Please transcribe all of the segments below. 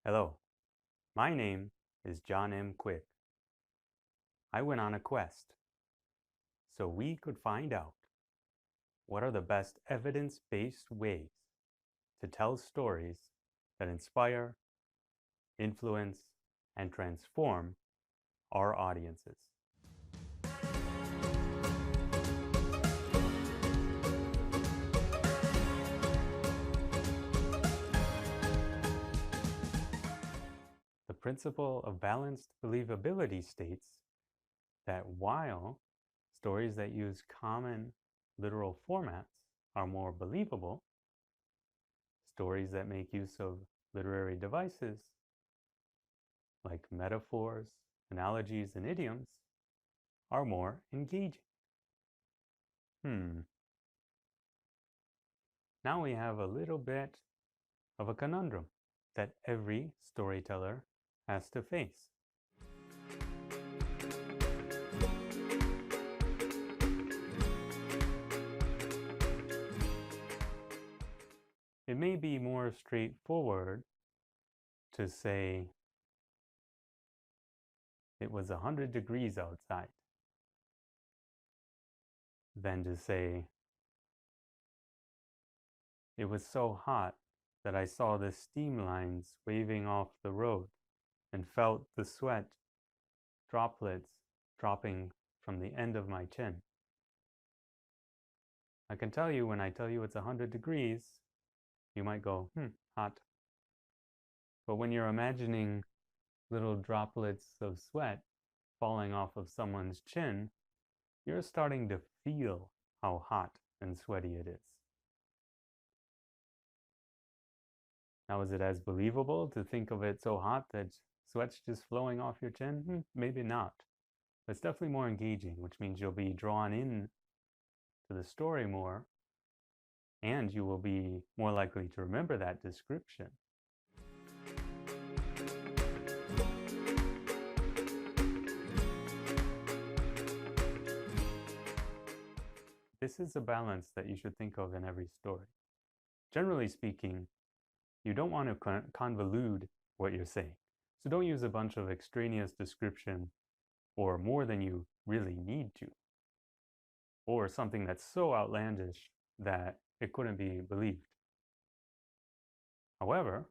Hello, my name is John M. Quick. I went on a quest so we could find out what are the best evidence-based ways to tell stories that inspire, influence, and transform our audiences. The principle of balanced believability states that while stories that use common literal formats are more believable, stories that make use of literary devices like metaphors, analogies, and idioms are more engaging. Now we have a little bit of a conundrum that every storyteller has to face. It may be more straightforward to say it was 100 degrees outside than to say it was so hot that I saw the steam lines waving off the road and felt the sweat droplets dropping from the end of my chin. I can tell you when I tell you it's 100 degrees, you might go, hot. But when you're imagining little droplets of sweat falling off of someone's chin, you're starting to feel how hot and sweaty it is. Now, is it as believable to think of it so hot that sweat's just flowing off your chin? Maybe not. But it's definitely more engaging, which means you'll be drawn in to the story more, and you will be more likely to remember that description. This is a balance that you should think of in every story. Generally speaking, you don't want to convolute what you're saying. So don't use a bunch of extraneous description or more than you really need to, or something that's so outlandish that it couldn't be believed. However,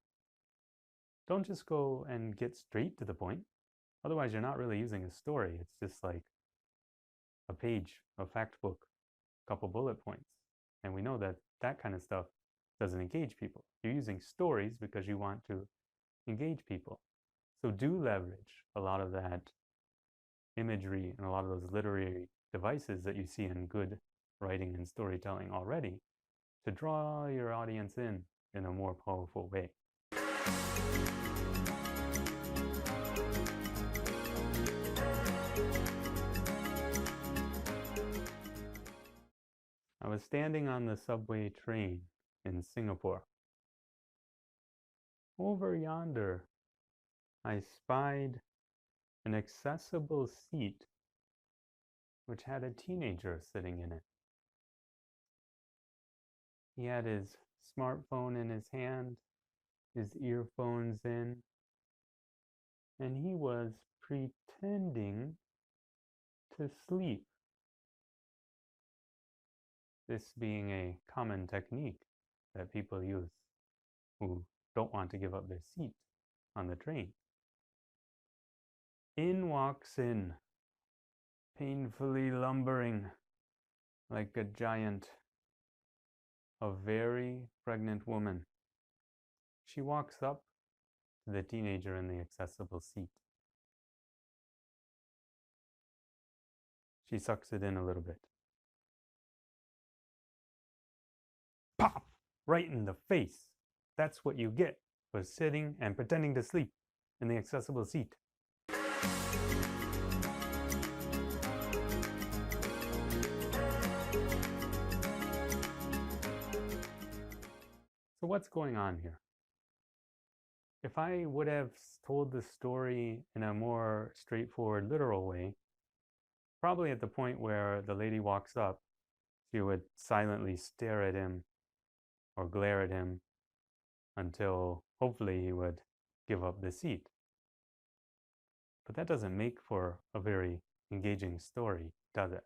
don't just go and get straight to the point. Otherwise, you're not really using a story. It's just like a page, a fact book, a couple bullet points. And we know that that kind of stuff doesn't engage people. You're using stories because you want to engage people. So do leverage a lot of that imagery and a lot of those literary devices that you see in good writing and storytelling already to draw your audience in a more powerful way. I was standing on the subway train in Singapore. Over yonder, I spied an accessible seat which had a teenager sitting in it. He had his smartphone in his hand, his earphones in, and he was pretending to sleep. This being a common technique that people use who don't want to give up their seat on the train. In walks in, painfully lumbering like a giant, a very pregnant woman. She walks up to the teenager in the accessible seat. She sucks it in a little bit. Pop! Right in the face. That's what you get for sitting and pretending to sleep in the accessible seat. So what's going on here? If I would have told the story in a more straightforward, literal way, probably at the point where the lady walks up, she would silently stare at him or glare at him until hopefully he would give up the seat. But that doesn't make for a very engaging story, does it?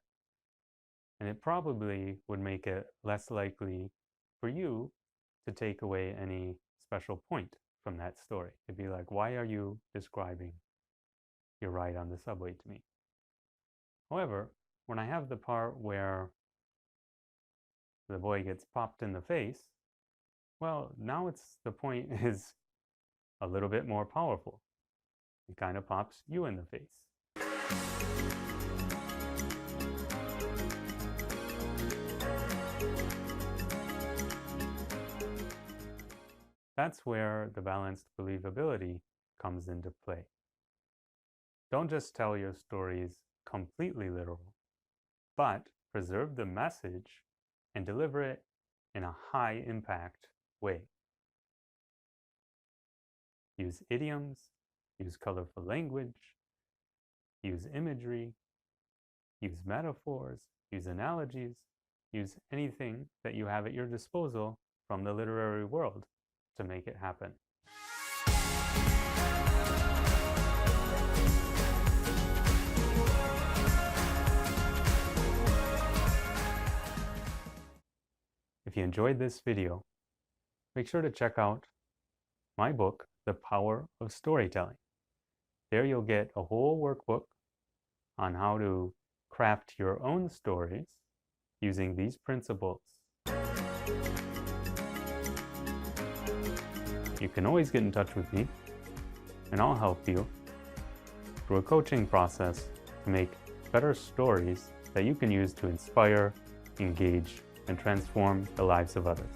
And it probably would make it less likely for you to take away any special point from that story. It'd be like, why are you describing your ride on the subway to me? However, when I have the part where the boy gets popped in the face, well, now the point is a little bit more powerful. It kind of pops you in the face. That's where the balanced believability comes into play. Don't just tell your stories completely literal, but preserve the message and deliver it in a high impact way. Use idioms, use colorful language, use imagery, use metaphors, use analogies, use anything that you have at your disposal from the literary world to make it happen. If you enjoyed this video, make sure to check out my book, The Power of Storytelling. There you'll get a whole workbook on how to craft your own stories using these principles. You can always get in touch with me, and I'll help you through a coaching process to make better stories that you can use to inspire, engage, and transform the lives of others.